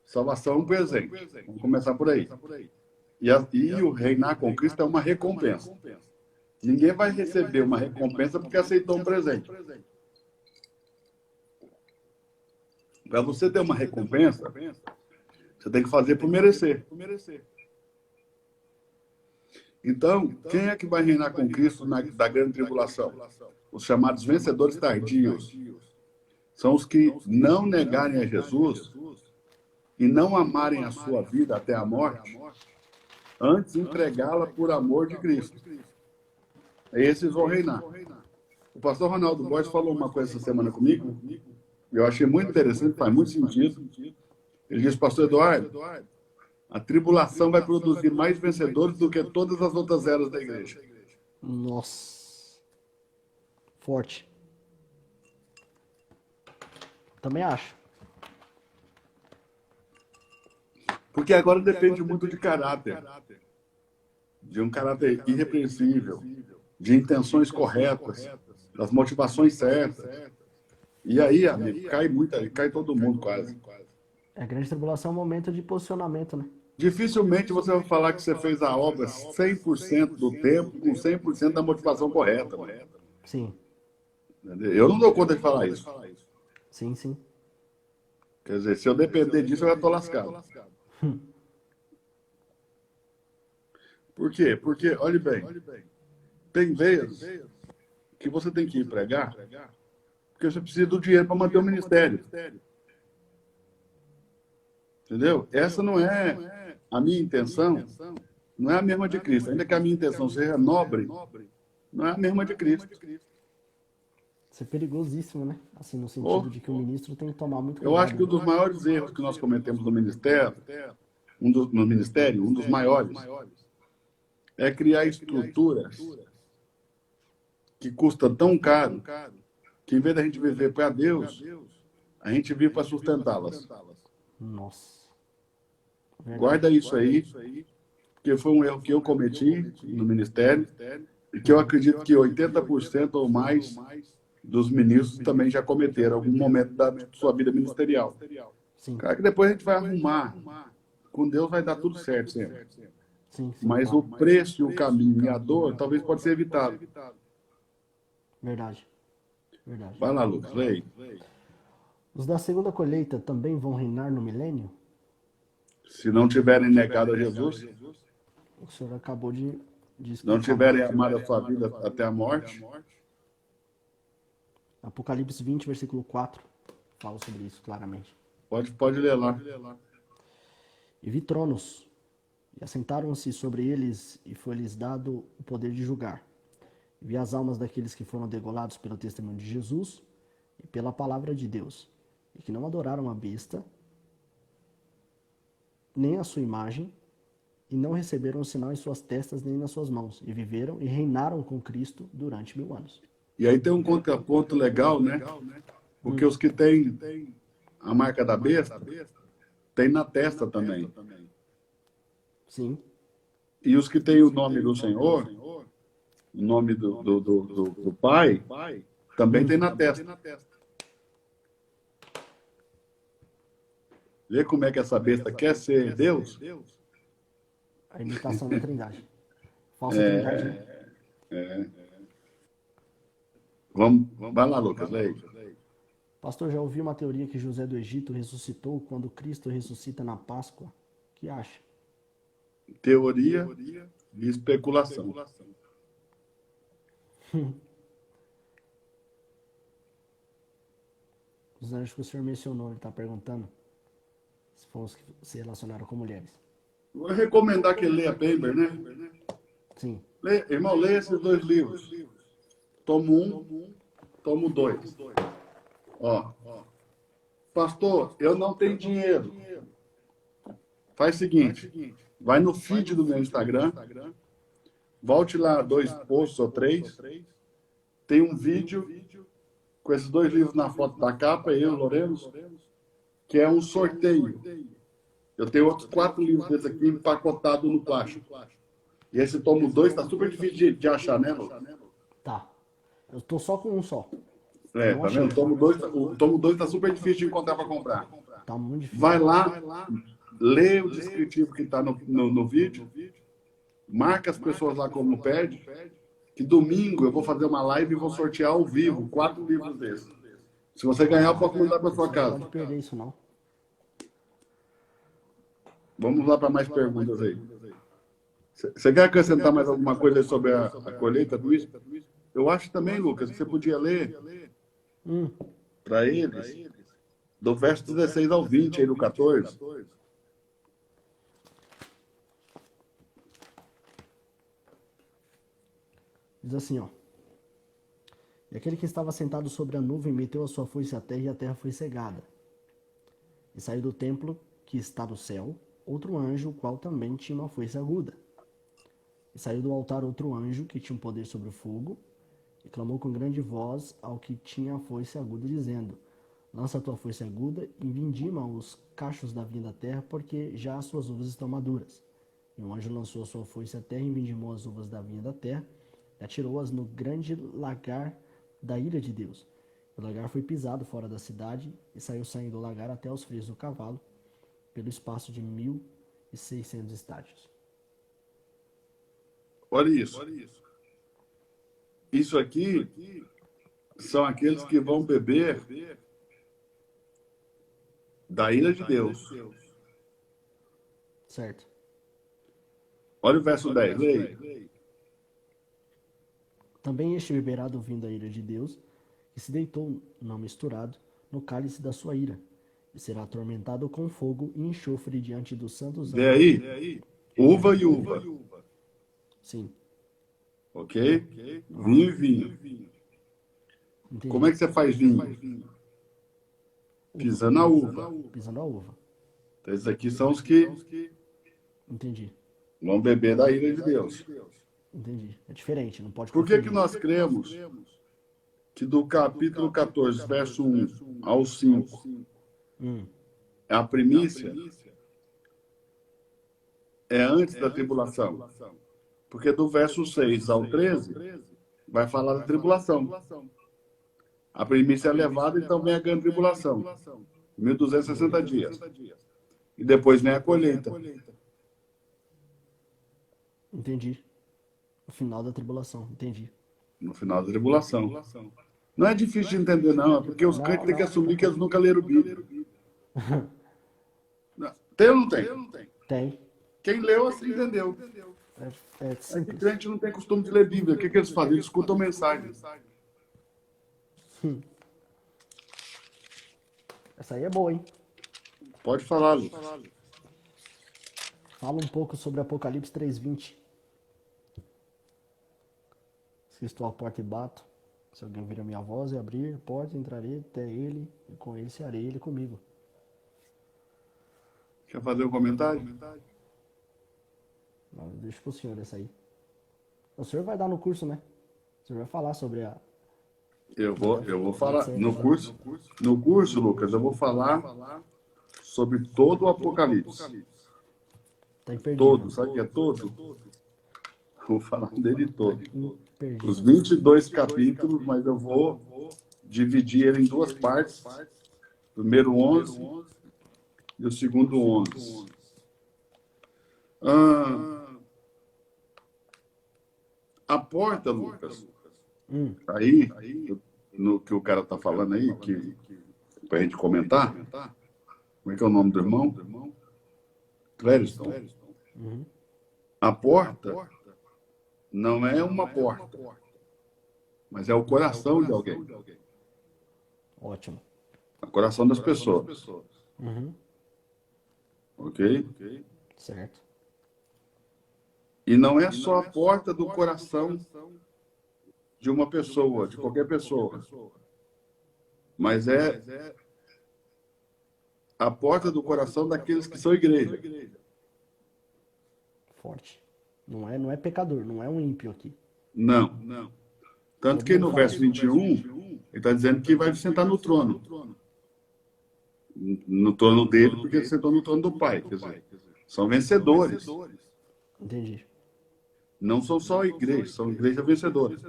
Salvação é um presente. Vamos começar por aí. E o reinar com Cristo é uma recompensa. Ninguém vai receber uma recompensa porque aceitou um presente. Para você ter uma recompensa, você tem que fazer por merecer. Então, quem é que vai reinar com Cristo da grande tribulação? Os chamados vencedores tardios. São os que não negarem a Jesus e não amarem a sua vida até a morte, antes entregá-la por amor de Cristo. Esses vão reinar. O pastor Ronaldo Góes falou uma coisa essa semana comigo, eu achei muito interessante, faz muito sentido. Ele disse, pastor Eduardo, a tribulação vai produzir mais vencedores do que todas as outras eras da igreja. Nossa. Forte. Também acho. Porque agora depende muito de caráter. De um caráter irrepreensível. De intenções corretas. Das motivações certas. E aí, amigo, cai todo mundo quase. A grande tribulação é um momento de posicionamento, né? Dificilmente você vai falar que você fez a obra 100% do tempo, com 100% da motivação correta. Sim. Eu não dou conta de falar isso. Sim, sim. Quer dizer, se eu depender disso, eu já estou lascado. Por quê? Porque, olhe bem, tem vezes que você tem que ir pregar porque você precisa do dinheiro para manter o ministério. Entendeu? Essa não é a minha intenção, não é a mesma de Cristo. Ainda que a minha intenção seja nobre, não é a mesma de Cristo. Isso é perigosíssimo, né? Assim, no Oh, sentido de que o ministro tem que tomar muito eu acho cuidado, que um né? dos maiores erros que nós cometemos no ministério, no ministério, um dos maiores, é criar estruturas que custam tão caro que, em vez da gente viver para Deus, a gente vive para sustentá-las. Nossa, Guarda verdade. isso aí, porque foi um erro que eu cometi no ministério e que eu Uhum. acredito que 80% ou mais dos ministros também já cometeram em algum momento da sua vida ministerial. Sim, Cara, que depois a gente vai arrumar. Com Deus vai dar tudo certo sempre. sim, sim, Mas o claro. preço e o caminho e a dor talvez pode ser evitado. Verdade, verdade. Vai lá, Lucas, leia. Os da segunda colheita também vão reinar no milênio? Se não tiverem negado a Jesus, O senhor acabou de não explicar, né? tiverem amado a sua vida até a morte, Apocalipse 20, versículo 4, fala sobre isso claramente. pode ler lá. E vi tronos, e assentaram-se sobre eles, e foi-lhes dado o poder de julgar. E vi as almas daqueles que foram degolados pelo testemunho de Jesus e pela palavra de Deus, e que não adoraram a besta, nem a sua imagem, e não receberam o sinal em suas testas nem nas suas mãos, e viveram e reinaram com Cristo durante 1000 anos. E aí tem um contraponto legal, né? Porque os que têm a marca da besta, tem na testa também. Sim, E os que têm o nome do Senhor, o nome do Pai, também tem na testa. Vê como é que essa besta quer ser Deus? a imitação da Trindade. Falsa Trindade, né? Vai lá, Lucas, leia. Pastor, já ouviu uma teoria que José do Egito ressuscitou quando Cristo ressuscita na Páscoa? O que acha? Teoria e especulação. Os anjos que o senhor mencionou, ele está perguntando se foram os que se relacionaram com mulheres. Vou recomendar que ele leia Paper, né? Sim, Irmão, leia esses dois livros. Tomo 1, tomo 2. Ó, pastor, eu não tenho dinheiro. Faz o seguinte, vai no feed do meu Instagram, volte lá 2 posts ou 3, tem um vídeo com esses dois livros na foto da capa, eu e o Lourenço, que é um sorteio. Eu tenho outros 4 livros desses aqui empacotados no plástico. E esse tomo 2 está super difícil de achar, né, Lucas? tá. Eu tô só com um só. Tá vendo? O tomo 2 está super difícil de encontrar para comprar. Tá muito difícil. Vai lá, lê o descritivo que está no vídeo, marca as pessoas lá como pede, que domingo eu vou fazer uma live e vou sortear ao vivo 4 livros desses. Se você ganhar, eu posso mandar para sua Não casa. pode perder isso, não. Vamos lá para mais perguntas aí. Você quer acrescentar mais alguma coisa sobre a colheita do isso? Eu acho também, Lucas, que você podia ler para eles do verso 16 ao 20 aí do 14. Diz assim, ó. E aquele que estava sentado sobre a nuvem meteu a sua foice à terra, e a terra foi cegada. E saiu do templo que está no céu outro anjo, o qual também tinha uma foice aguda. E saiu do altar outro anjo, que tinha um poder sobre o fogo, e clamou com grande voz ao que tinha a foice aguda, dizendo: Lança a tua foice aguda e vindima os cachos da vinha da terra, porque já as suas uvas estão maduras. E o anjo lançou a sua foice à terra e vindimou as uvas da vinha da terra, e atirou-as no grande lagar da ira de Deus. O lagar foi pisado fora da cidade, e saiu saindo do lagar até os freios do cavalo, pelo espaço de 1.600 estádios. Olha isso. Isso aqui são aqueles que vão beber da ira de Deus. Certo. Olha o verso 10, leia. Também este beberá do vinho da ira de Deus, que se deitou, não misturado, no cálice da sua ira, e será atormentado com fogo e enxofre diante dos santos Vê aí, uva e uva. Sim. Ok? Vinho e vinho. Como é Entendi. que você faz vinho? Pisando a uva. Pisando a uva. Então, esses aqui são os que Entendi. vão beber da ira de Deus. Entendi. É diferente, não pode Por que que confundir. nós cremos que do capítulo 14, verso 1 ao 5, Hum, a primícia é antes da tribulação? Porque do verso 6 ao 13 vai falar da tribulação. A primícia é levada, então vem a grande tribulação. 1260 dias. E depois vem a colheita. entendi. O final da tribulação, entendi. No final da tribulação. Não é difícil de entender, não. É porque os crentes têm que assumir que eles nunca leram Bíblia. Tem ou não tem? Tem. Quem leu, assim entendeu. É É que simples. crente não tem costume de ler Bíblia. O que eles fazem? Eles escutam mensagem. Essa aí é boa, hein? Pode falar, Lucas. Fala um pouco sobre Apocalipse 3:20. Se estou à porta e bato, se alguém ouvir a minha voz e abrir a porta, entrarei até ele, e com ele cearei ele comigo. Quer fazer um comentário? Não, deixa pro senhor essa aí. O senhor vai dar no curso, né? O senhor vai falar sobre a... Eu vou falar. No curso, Lucas, eu vou falar sobre todo o Apocalipse. Tá imperdível. Todo, sabe o que é todo? Vou falar dele todo. Imperdível. Os 22 capítulos, mas eu vou dividir ele em duas partes. O primeiro 11 e o segundo 11. A porta, Lucas, aí, no que o cara está falando aí, para a gente comentar, como é que é o nome do irmão? Clériston. A porta não é uma porta, mas é o coração de alguém. Ótimo. O coração das pessoas. Ok? Certo. E não é só a porta do coração de uma pessoa, de qualquer pessoa, mas é a porta do coração daqueles que são igreja. Forte. Não é pecador, não é um ímpio aqui. Não. Tanto que no verso 21, ele está dizendo que vai sentar no trono. No trono dele, porque ele sentou no trono do Pai. Quer dizer, são vencedores. Entendi. Não são só igrejas, são igrejas vencedoras.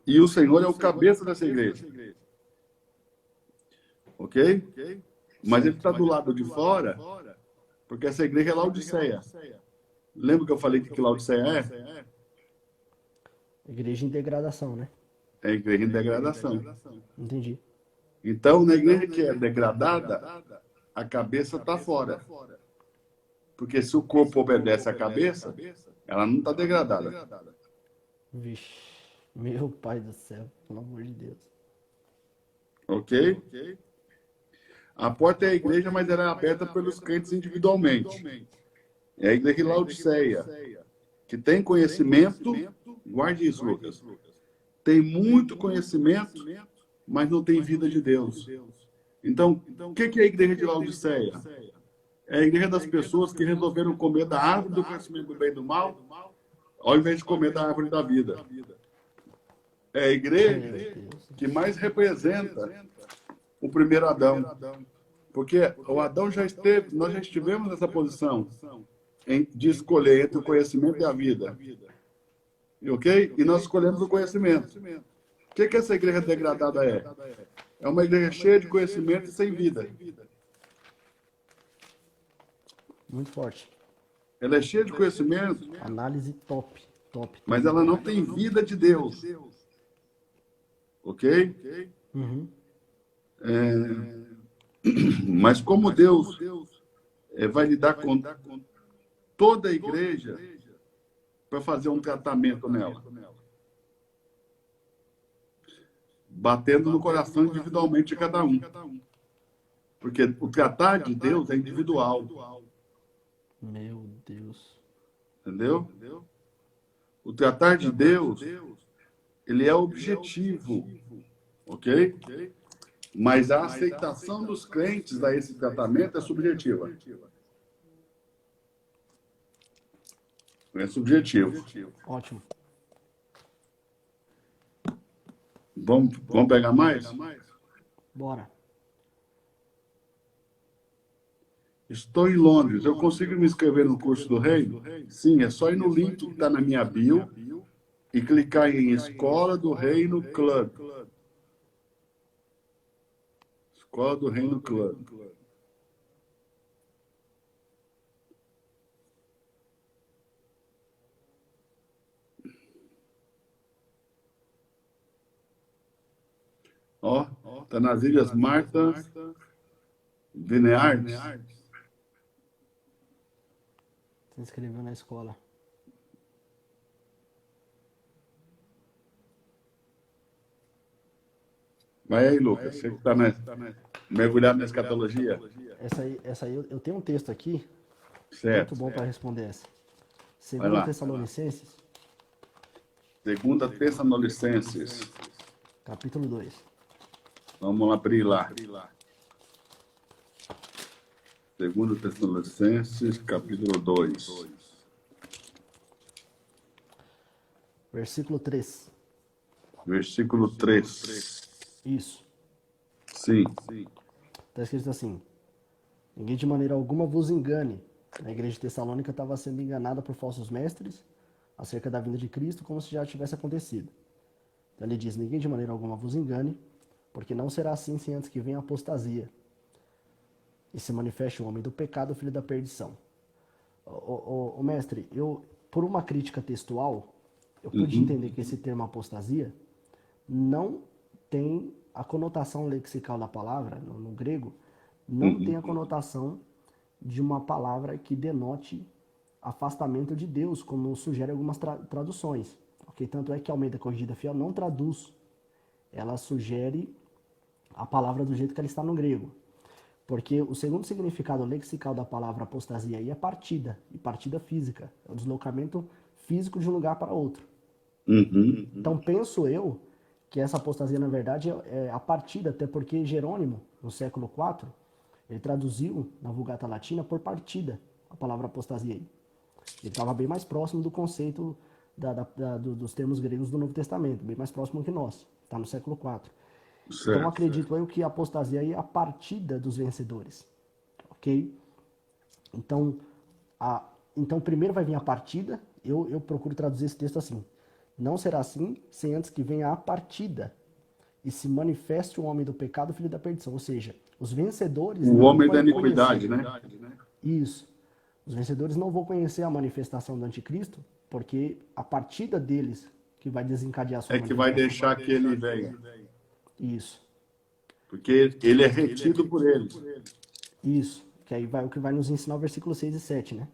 E o Senhor é o cabeça dessa igreja. Ok? Mas ele está do lado de fora, porque essa igreja é Laodiceia. Lembra que eu falei que Laodiceia é? Igreja em degradação, né? É a igreja em degradação. Entendi. Então, na igreja que é degradada, a cabeça está fora. Porque se o corpo obedece à cabeça, ela não está degradada. Vixe. Meu pai do céu. Pelo amor de Deus. Ok? A porta é a igreja, mas ela é aberta pelos crentes individualmente. É a igreja de Laodiceia, que tem conhecimento, guarde isso, Lucas, tem muito conhecimento, mas não tem vida de Deus. Então, o que é a igreja de Laodiceia? É a igreja das pessoas que resolveram comer da árvore do conhecimento do bem e do mal, ao invés de comer da árvore da vida. É a igreja que mais representa o primeiro Adão. Porque o Adão já esteve, nós já estivemos nessa posição de escolher entre o conhecimento e a vida. Ok? E nós escolhemos o conhecimento. O que essa igreja degradada é? É uma igreja cheia de conhecimento e sem vida. Muito forte. Ela é cheia de conhecimento, Análise top. Top. mas ela não tem vida de Deus. Ok? Mas como Deus vai lidar com toda a igreja para fazer um tratamento nela? Batendo no coração individualmente de cada um. Porque o tratar de Deus é individual. Meu Deus. Entendeu? O tratar de Deus ele é objetivo, ok? Mas a aceitação dos crentes a esse tratamento é subjetiva. É subjetivo. Ótimo. Vamos pegar mais? Bora. Estou em Londres. Eu consigo me inscrever no curso do Reino? Sim, é só ir no link que está na minha bio e clicar em Escola do Reino Club. Escola do Reino Club. Ó, está nas Ilhas Marta Vineyard. Se inscreveu na escola. Vai aí, Lucas. Você que está mergulhado na escatologia. Essa aí eu tenho um texto aqui, Certo. muito bom para responder essa. Vai lá. 2 Tessalonicenses, Segunda Tessalonicenses. capítulo 2. Vamos abrir lá. Segunda Tessalonicenses, capítulo 2. Versículo 3. Versículo 3. Isso. Sim. Está escrito assim: ninguém de maneira alguma vos engane. A igreja de Tessalônica estava sendo enganada por falsos mestres acerca da vinda de Cristo, como se já tivesse acontecido. Então ele diz: ninguém de maneira alguma vos engane, porque não será assim sem antes que venha a apostasia e se manifeste o homem do pecado, o filho da perdição. O mestre, por uma crítica textual, eu pude entender que esse termo apostasia não tem a conotação lexical da palavra, no grego, não tem a conotação de uma palavra que denote afastamento de Deus, como sugere algumas traduções. Okay? Tanto é que a Almeida Corrigida Fiel não traduz, ela sugere a palavra do jeito que ela está no grego. Porque o segundo significado lexical da palavra apostasia aí é partida, e partida física, é o deslocamento físico de um lugar para outro. Então penso eu que essa apostasia, na verdade, é a partida, até porque Jerônimo, no século IV, ele traduziu na Vulgata Latina por partida a palavra apostasia aí. Ele estava bem mais próximo do conceito dos termos gregos do Novo Testamento, bem mais próximo que nós, está no século IV. Certo. Então acredito eu que a apostasia aí é a partida dos vencedores, ok? Então primeiro vai vir a partida, eu procuro traduzir esse texto assim: não será assim sem antes que venha a partida e se manifeste o homem do pecado, filho da perdição. Ou seja, os vencedores O não homem da vão iniquidade, conhecer. né? Isso. Os vencedores não vão conhecer a manifestação do anticristo, porque a partida deles que vai desencadear a sua É que vai deixar que ele venha. Isso. Porque ele é retido por eles. Isso. Que aí vai o que vai nos ensinar o versículo 6 e 7, né?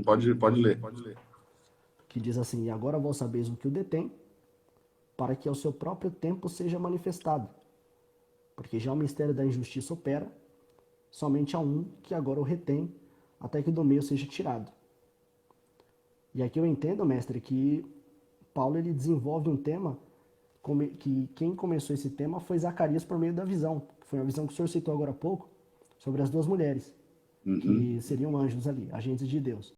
Pode ler. Que diz assim: e agora vós sabeis o que o detém, para que ao seu próprio tempo seja manifestado. Porque já o mistério da injustiça opera, somente há um que agora o retém, até que do meio seja tirado. E aqui eu entendo, mestre, que Paulo ele desenvolve um tema, que quem começou esse tema foi Zacarias por meio da visão. Foi a visão que o senhor citou agora há pouco, sobre as duas mulheres, que seriam anjos ali, agentes de Deus.